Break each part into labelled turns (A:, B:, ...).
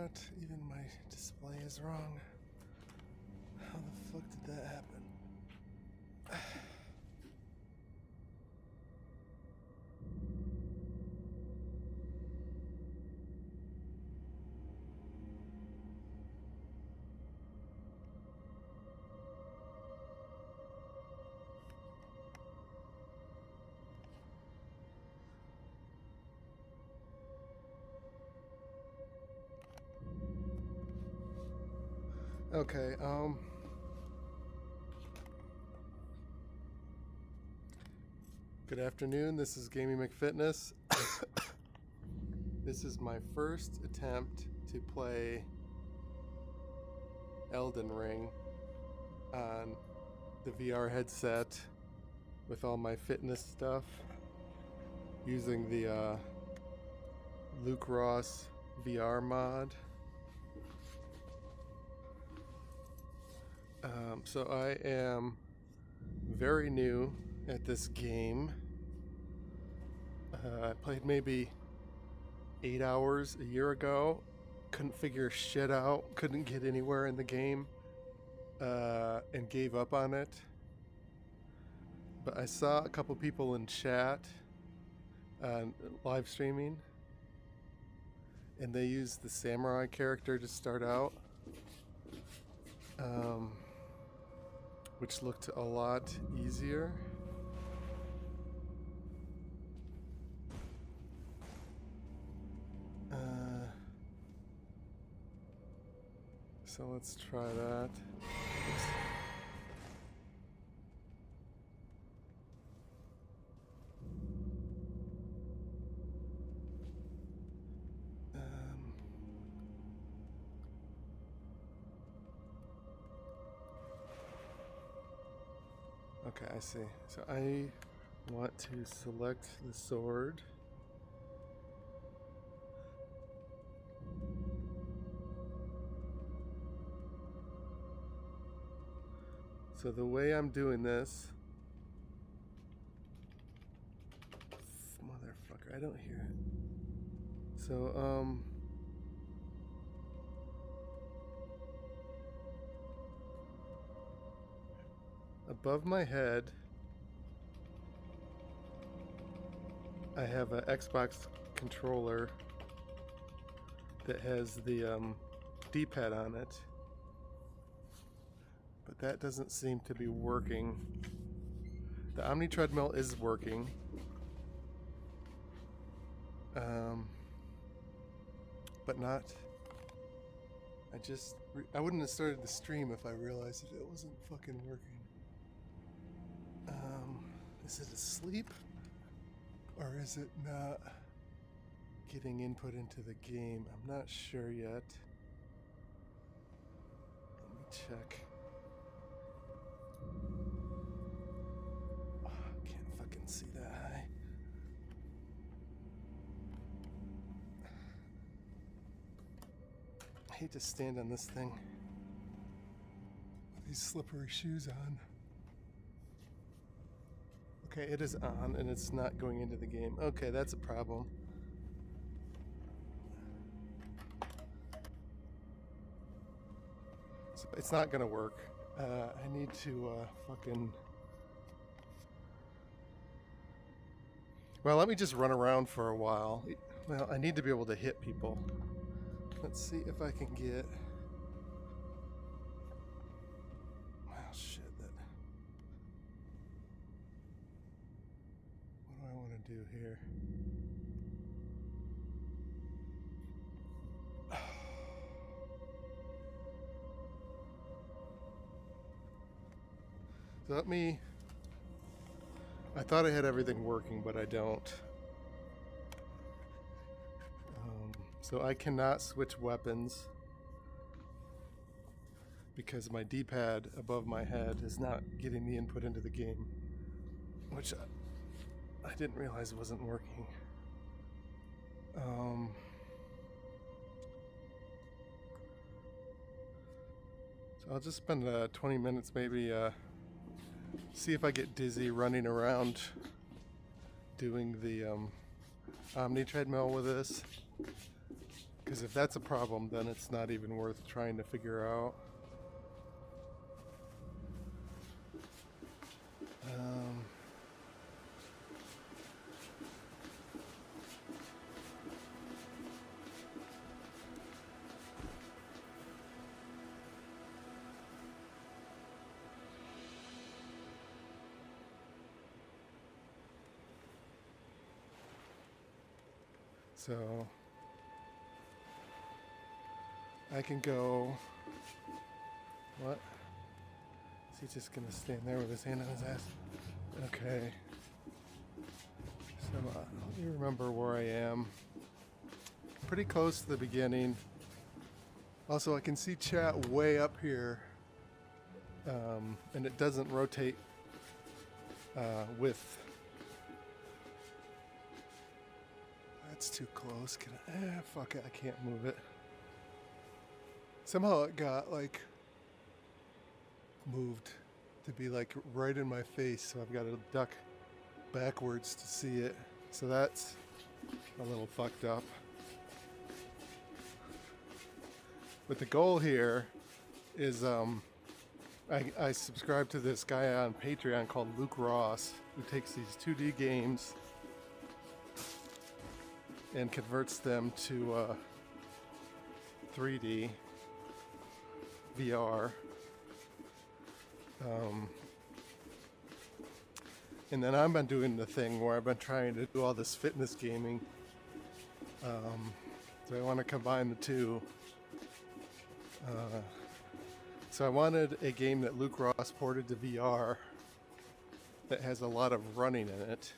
A: What? Even my display is wrong. How the fuck did that happen? Okay, good afternoon, this is Gaming McFitness. This is my first attempt to play Elden Ring on the VR headset with all my fitness stuff using the Luke Ross VR mod. So I am very new at this game. I played maybe 8 hours a year ago. Couldn't figure shit out. Couldn't get anywhere in the game. And gave up on it. But I saw a couple people in chat live streaming. And they used the samurai character to start out. Which looked a lot easier. So let's try that. Okay, I see. So I want to select the sword. So the way I'm doing this... Motherfucker, I don't hear it. So, above my head, I have an Xbox controller that has the D-pad on it, but that doesn't seem to be working. The Omni Treadmill is working, but not. I wouldn't have started the stream if I realized that it wasn't fucking working. Is it asleep? Or is it not getting input into the game? I'm not sure yet. Let me check. Oh, I can't fucking see that high. I hate to stand on this thing with these slippery shoes on. Okay, it is on, and it's not going into the game. Okay, that's a problem. So it's not gonna work. I need to fucking... Well, let me just run around for a while. Well, I need to be able to hit people. Let's see if I can get... Well, shit, that... What do I want to do here? So let me... I thought I had everything working, but I don't. So I cannot switch weapons because my D-pad above my head is not getting the input into the game, which I didn't realize wasn't working. So I'll just spend 20 minutes maybe see if I get dizzy running around doing the Omni Treadmill with this, Because if that's a problem, then it's not even worth trying to figure out. So I can go. What? Is he just gonna stand there with his hand on his ass? Okay. So let me remember where I am. Pretty close to the beginning. Also, I can see chat way up here, and it doesn't rotate with. That's too close. Can I? Fuck it. I can't move it. Somehow it got like moved to be like right in my face, so I've got to duck backwards to see it. So that's a little fucked up. But the goal here is I subscribe to this guy on Patreon called Luke Ross, who takes these 2D games and converts them to 3D VR. And then I've been doing the thing where I've been trying to do all this fitness gaming. So I want to combine the two. So I wanted a game that Luke Ross ported to VR that has a lot of running in it,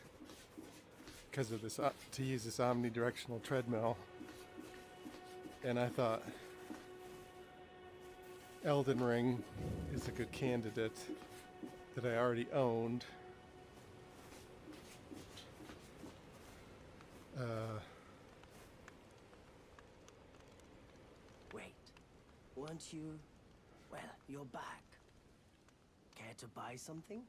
A: because of this, to use this omnidirectional treadmill. And I thought Elden Ring is a good candidate that I already owned.
B: Wait, weren't you? Well, you're back. Care to buy something?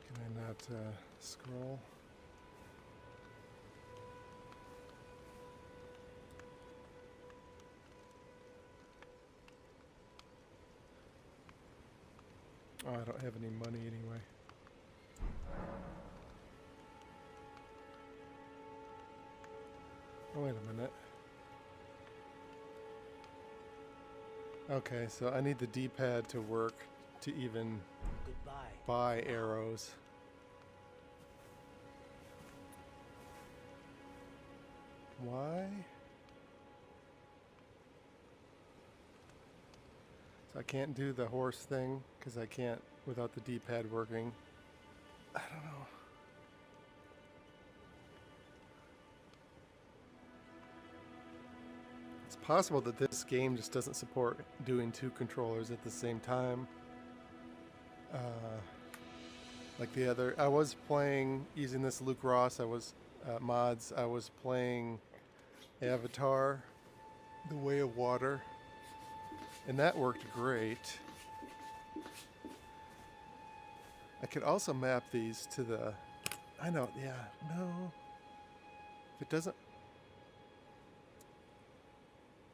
A: Can I not scroll? Oh, I don't have any money anyway. Oh, wait a minute. Okay, so I need the D-pad to work to even buy arrows. Why? So I can't do the horse thing because I can't without the D-pad working. I don't know. It's possible that this game just doesn't support doing two controllers at the same time. Like the other, I was playing using this Luke Ross. I was mods. I was playing Avatar, The Way of Water, and that worked great. I could also map these to the. I know. Yeah. No. If it doesn't.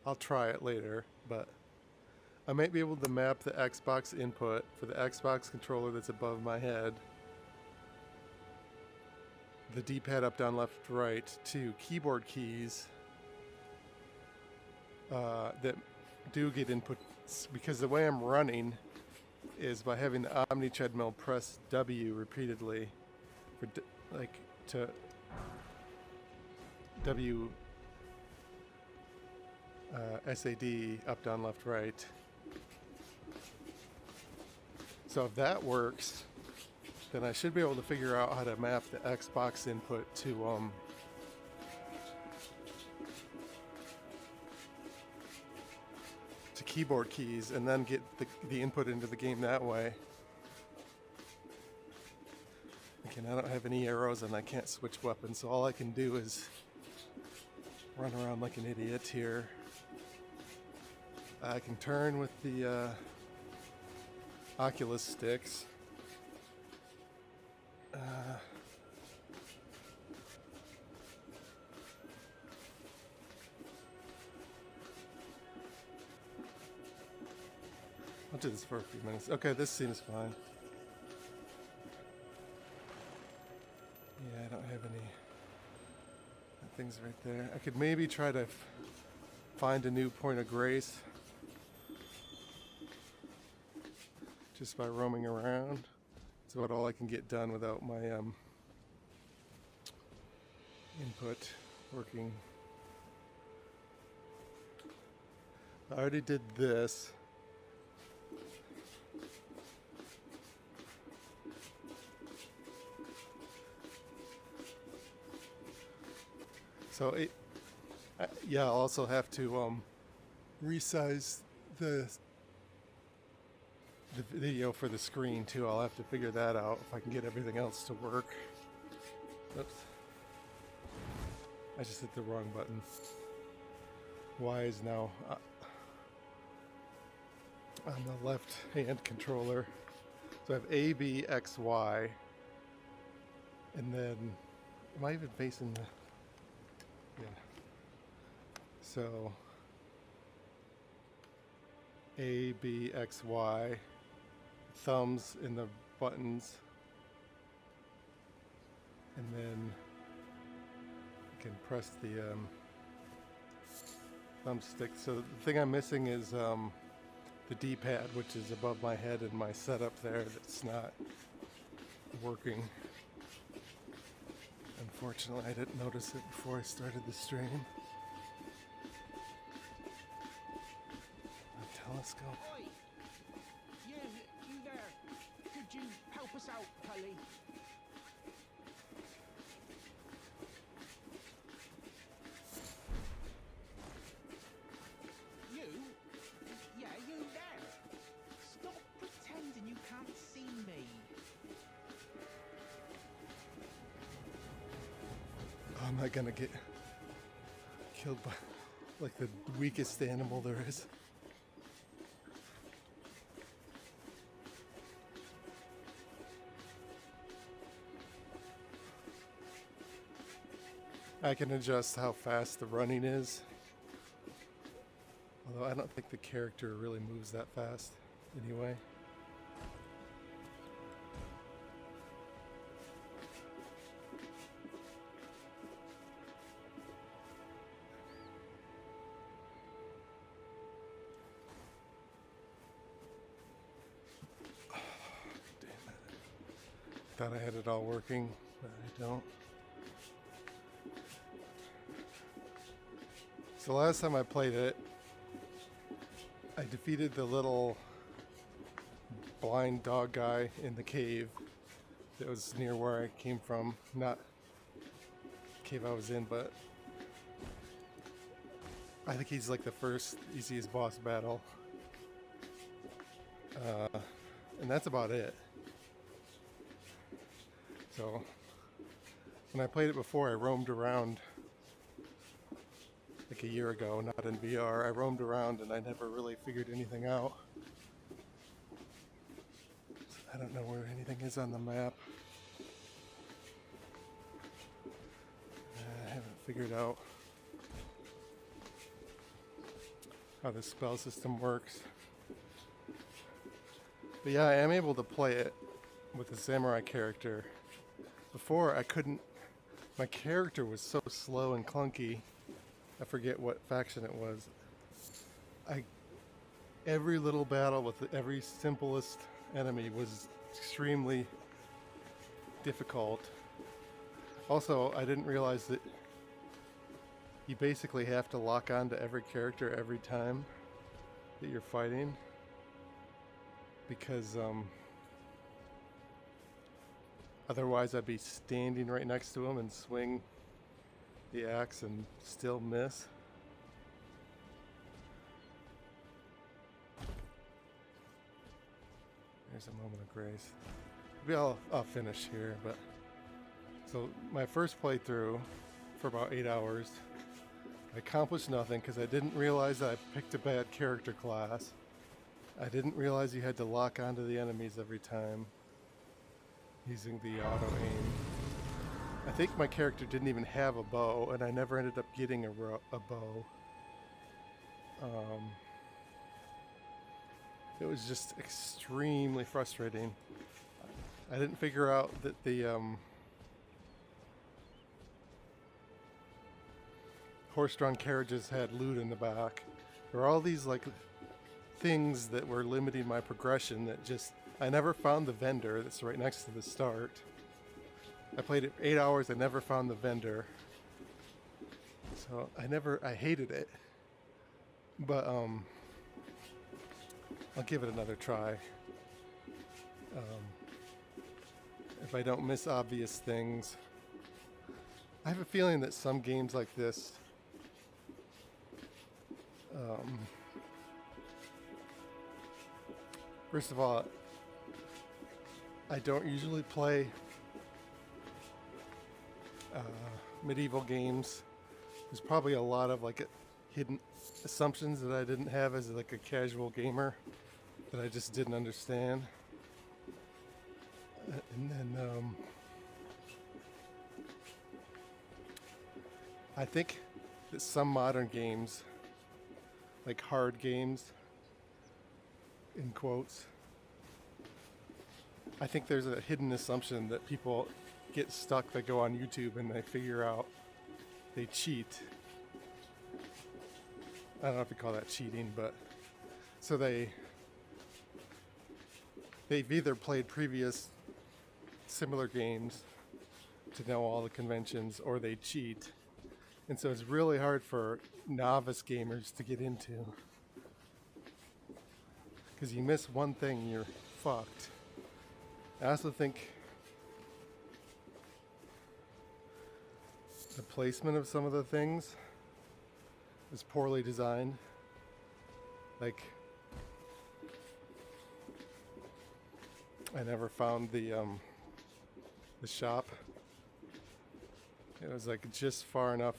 A: I'll try it later, but I might be able to map the Xbox input for the Xbox controller that's above my head, the D-pad up, down, left, right, to keyboard keys that do get input, because the way I'm running is by having the Omni treadmill press W repeatedly for to W SAD, up, down, left, right. So if that works, then I should be able to figure out how to map the Xbox input to keyboard keys, and then get the input into the game that way. Again, I don't have any arrows and I can't switch weapons, so all I can do is run around like an idiot here. I can turn with the Oculus sticks. I'll do this for a few minutes. Okay, this seems fine. Yeah, I don't have any things right there. I could maybe try to find a new point of grace just by roaming around. It's about all I can get done without my input working. I already did this. So yeah, I'll also have to resize the video for the screen too. I'll have to figure that out if I can get everything else to work. Oops. I just hit the wrong button. Y is now on the left hand controller. So I have A, B, X, Y. And then, am I even facing the... Yeah. So A, B, X, Y, thumbs in the buttons, and then I can press the thumbstick. So the thing I'm missing is the D-pad, which is above my head in my setup there. That's not working. Unfortunately, I didn't notice it before I started the stream. A telescope.
C: Oi! You there. Could you help us out, Cully? You? Yeah, you there. Stop pretending you can't see me.
A: I'm not gonna get killed by like the weakest animal there is. I can adjust how fast the running is. Although I don't think the character really moves that fast anyway. Thought I had it all working, but I don't. So last time I played it, I defeated the little blind dog guy in the cave that was near where I came from. Not the cave I was in, but I think he's like the first easiest boss battle. And that's about it. So when I played it before, I roamed around like a year ago, not in VR. I roamed around and I never really figured anything out. I don't know where anything is on the map. I haven't figured out how the spell system works. But yeah, I am able to play it with the samurai character. Before I couldn't, my character was so slow and clunky. I forget what faction it was. Every little battle with every simplest enemy was extremely difficult. Also, I didn't realize that you basically have to lock on to every character every time that you're fighting, because otherwise I'd be standing right next to him and swing the axe and still miss. There's a moment of grace. Maybe I'll finish here, but so my first playthrough for about 8 hours, I accomplished nothing because I didn't realize that I picked a bad character class. I didn't realize you had to lock onto the enemies every time using the auto aim. I think my character didn't even have a bow, and I never ended up getting a bow. It was just extremely frustrating. I didn't figure out that the horse-drawn carriages had loot in the back. There were all these like things that were limiting my progression that just... I never found the vendor that's right next to the start. I played it 8 hours, I never found the vendor. So I hated it. But I'll give it another try. If I don't miss obvious things. I have a feeling that some games like this first of all, I don't usually play medieval games. There's probably a lot of like hidden assumptions that I didn't have as like a casual gamer that I just didn't understand. And then I think that some modern games, like hard games, in quotes, I think there's a hidden assumption that people get stuck, they go on YouTube and they figure out, they cheat. I don't know if you call that cheating, but so they've either played previous similar games to know all the conventions, or they cheat. And so it's really hard for novice gamers to get into. Because you miss one thing, you're fucked. I also think the placement of some of the things is poorly designed. Like, I never found the shop. It was like just far enough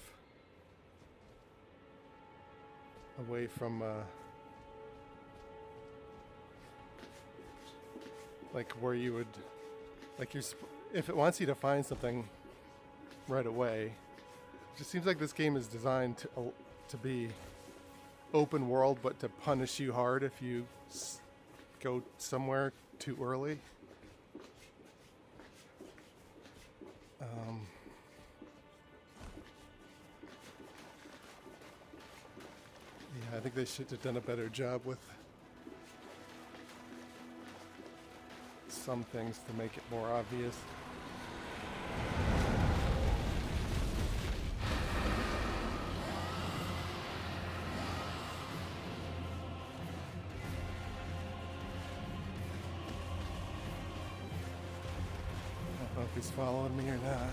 A: away from like where you would, like if it wants you to find something right away. It just seems like this game is designed to be open world, but to punish you hard if you go somewhere too early. Yeah, I think they should have done a better job with some things to make it more obvious. I don't know if he's following me or not.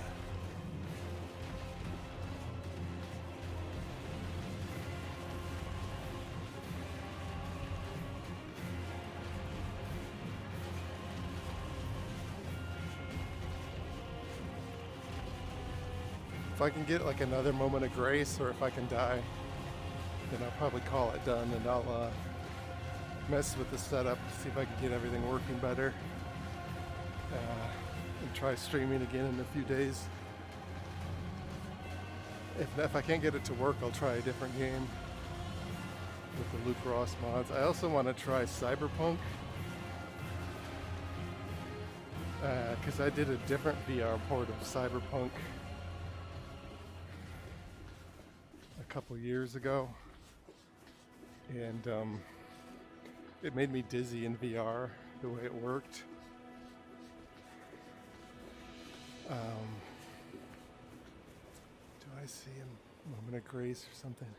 A: If I can get like another moment of grace, or if I can die, then I'll probably call it done, and I'll mess with the setup, see if I can get everything working better, and try streaming again in a few days. If I can't get it to work, I'll try a different game with the Luke Ross mods. I also want to try Cyberpunk, because I did a different VR port of Cyberpunk a couple years ago, and it made me dizzy in VR the way it worked. Do I see a moment of grace or something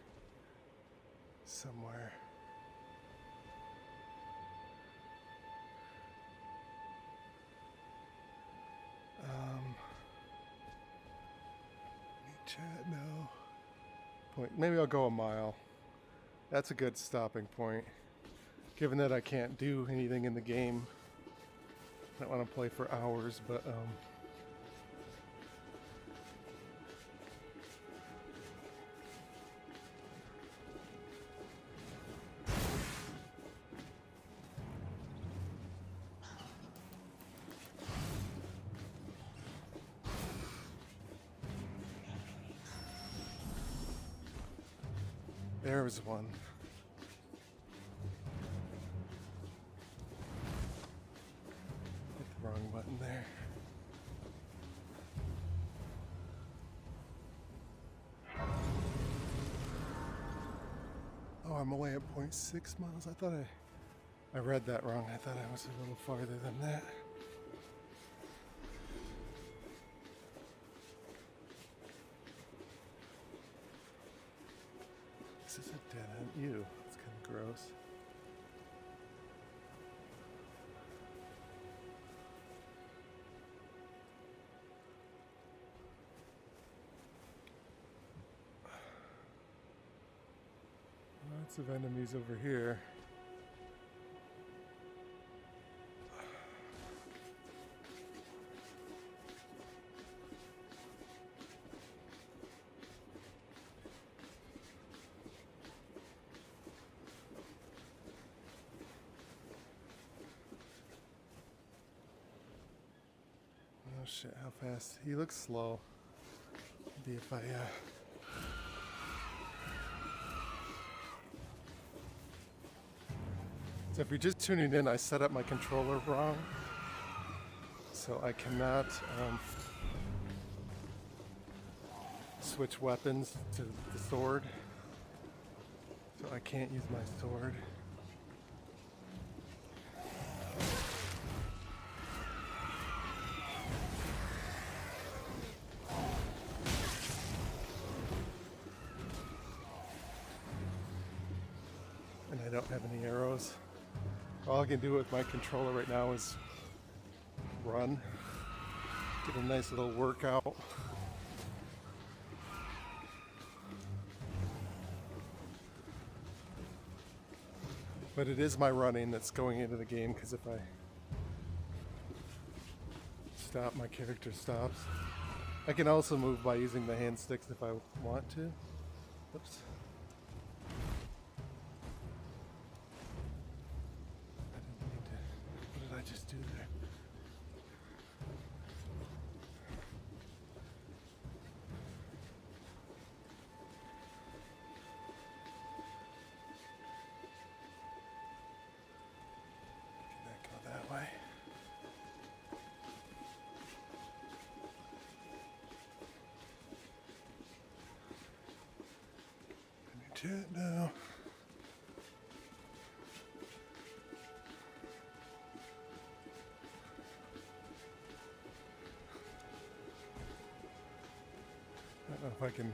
A: somewhere? Chat now. Point. Maybe I'll go a mile. That's a good stopping point. Given that I can't do anything in the game, I don't want to play for hours, but There was one. Hit the wrong button there. Oh, I'm away at 0.6 miles. I thought I read that wrong. I thought I was a little farther than that. This is a dead end. Ew, it's kind of gross. Lots of enemies over here. Oh shit, how fast? He looks slow. Maybe if I So if you're just tuning in, I set up my controller wrong. So I cannot switch weapons to the sword. So I can't use my sword. And I don't have any arrows. All I can do with my controller right now is run, get a nice little workout. But it is my running that's going into the game, because if I stop, my character stops. I can also move by using the hand sticks if I want to. Oops. I just do there? Can that go that way? Let me do it now. I don't know if I can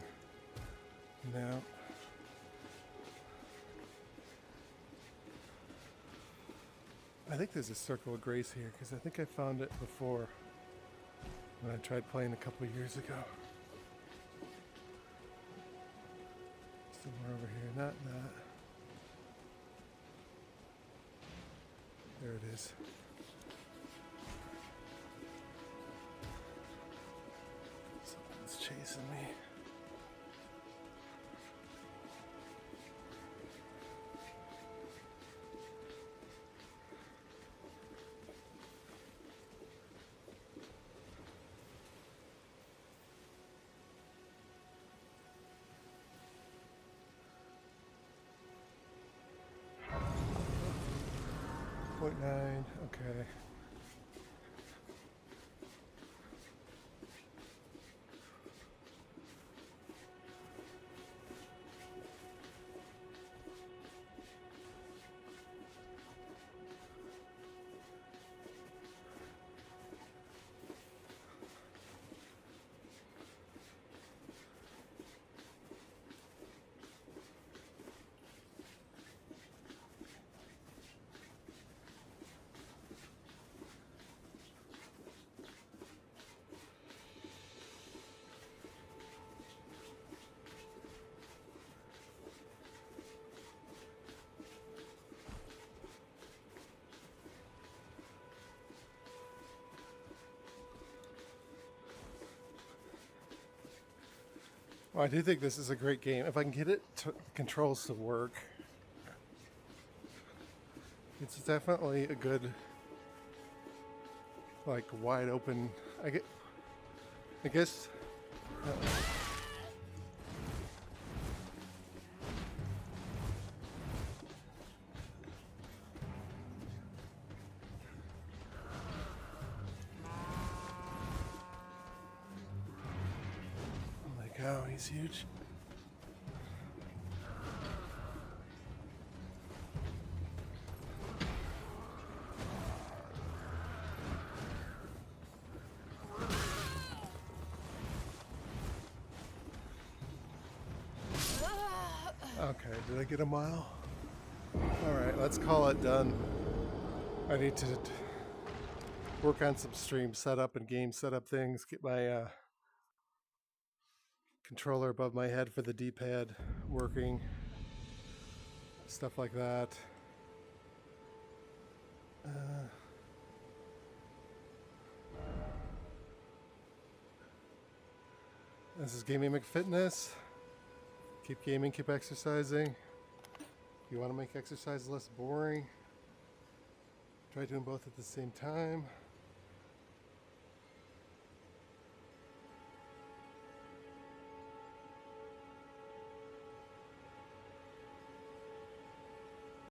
A: now. I think there's a circle of grace here, because I think I found it before when I tried playing a couple of years ago. Somewhere over here, not that. There it is. Something's chasing me. .9, okay. Well, I do think this is a great game. If I can get it to controls to work, it's definitely a good, like, wide open. I guess. he's huge. Okay, did I get a mile? Alright, let's call it done. I need to work on some stream setup and game setup things, get my controller above my head for the D-pad working, stuff like that. This is Gaming McFitness. Keep gaming, keep exercising. You want to make exercise less boring, try doing both at the same time.